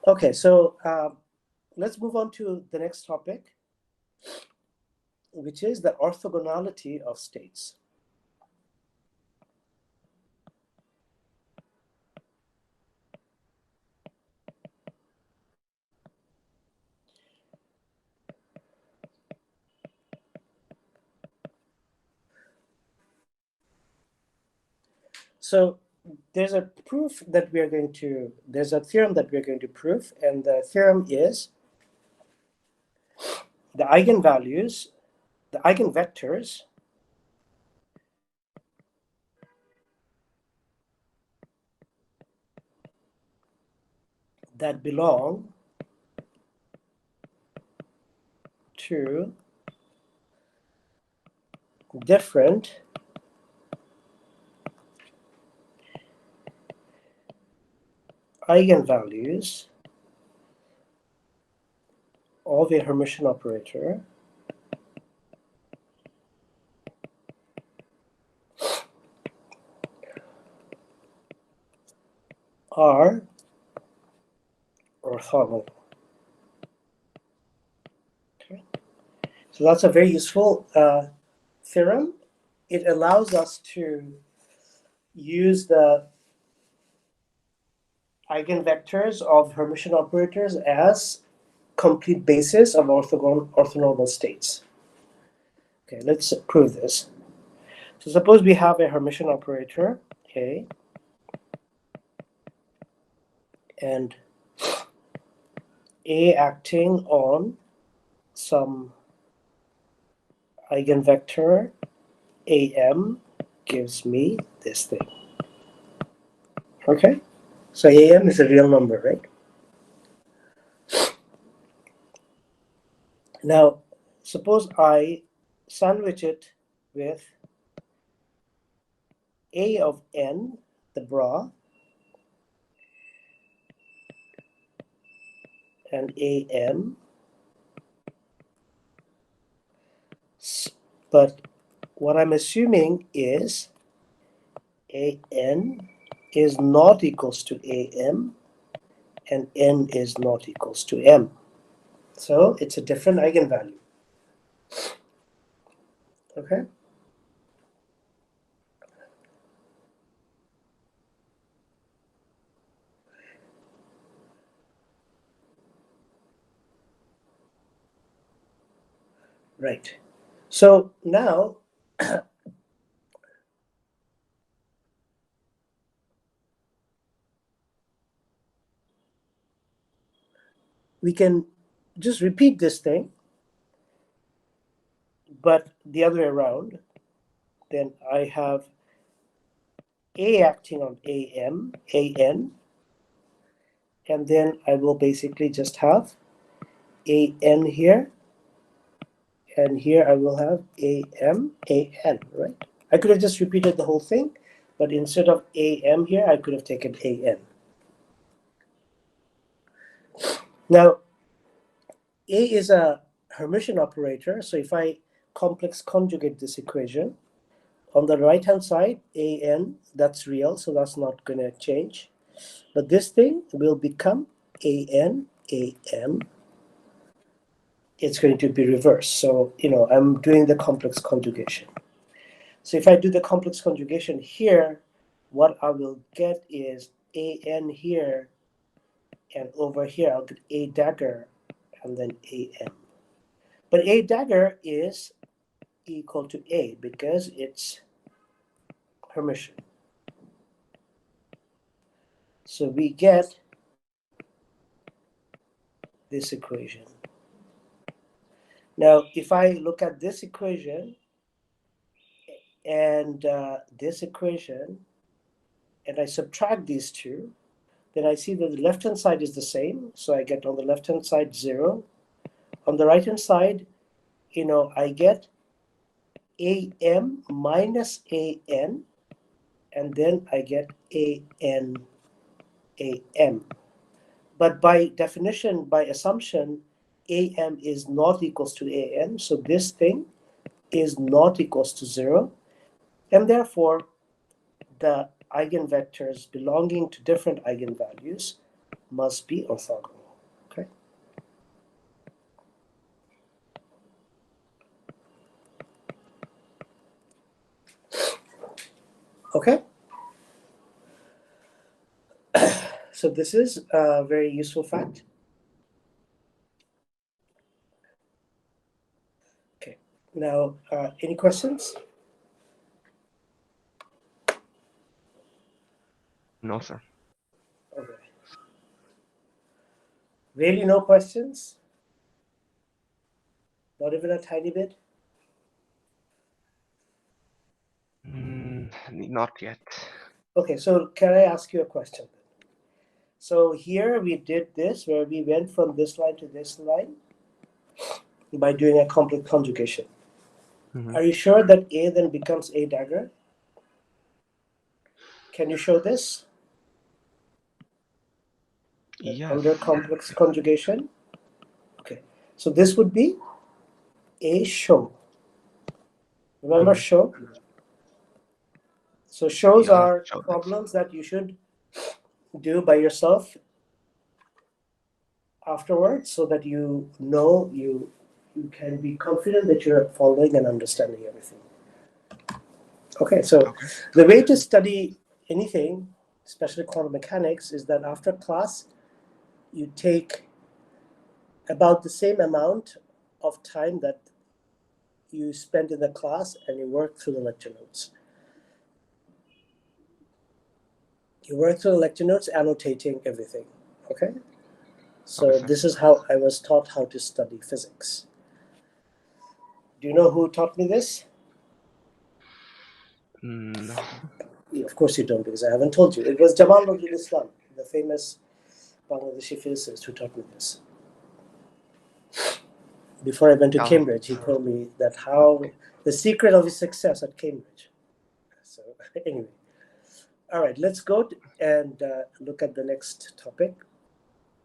Okay, so let's move on to the next topic, which is the orthogonality of states. So there's a proof that we are going to, there's a theorem that we're going to prove, and the theorem is the eigenvalues, the eigenvectors that belong to different eigenvalues of a Hermitian operator are orthogonal. Okay. So that's a very useful theorem. It allows us to use the eigenvectors of Hermitian operators as complete basis of orthonormal states. Okay, let's prove this. So suppose we have a Hermitian operator, A, and A acting on some eigenvector AM gives me this thing. Okay, so AM is a real number, right? Now, suppose I sandwich it with A of n, the bra, and AM, but what I'm assuming is AN is not equals to AM and N is not equals to M. So it's a different eigenvalue. Okay? Right. So now we can just repeat this thing, but the other way around. Then I have A acting on AM, AN, and then I will basically just have AN here, and here I will have AM, AN, right? I could have just repeated the whole thing, but instead of AM here, I could have taken AN. Now, A is a Hermitian operator, so if I complex conjugate this equation, on the right-hand side, AN, that's real, so that's not going to change. But this thing will become AN, AM. It's going to be reversed. So, I'm doing the complex conjugation. So if I do the complex conjugation here, what I will get is AN here, and over here I'll get A dagger, and then AM. But A dagger is equal to A because it's Hermitian. So we get this equation. Now, if I look at this equation and this equation, and I subtract these two, then I see that the left-hand side is the same. So I get on the left-hand side 0. On the right-hand side, I get AM minus AN, and then I get AN, AM. But by definition, by assumption, AM is not equals to AN, so this thing is not equals to 0, and therefore the eigenvectors belonging to different eigenvalues must be orthogonal. Okay. Okay. So this is a very useful fact. Okay. Now, any questions? No, sir. Okay. Really, no questions? Not even a tiny bit? Not yet. Okay, so can I ask you a question? So here we did this, where we went from this line to this line by doing a complex conjugation. Mhm. Are you sure that A then becomes A dagger? Can you show this? Yes. Under complex conjugation? Okay, so this would be A show. Remember show? So shows Yeah, are show that. problems that you should do by yourself afterwards, so that you know you can be confident that you're following and understanding everything. Okay, so Okay. the way to study anything, especially quantum mechanics, is that after class you take about the same amount of time that you spend in the class and you work through the lecture notes. You work through the lecture notes, annotating everything. Okay? So Okay, sir. this is how I was taught how to study physics. Do you know who taught me this? No. Of course you don't, because I haven't told you. It was Jamal Nurul Islam, the famous Bangladeshi physicist, who taught me this. Before I went to Yeah. Cambridge, he told me that how the secret of his success at Cambridge. So anyway, all right, let's go and look at the next topic.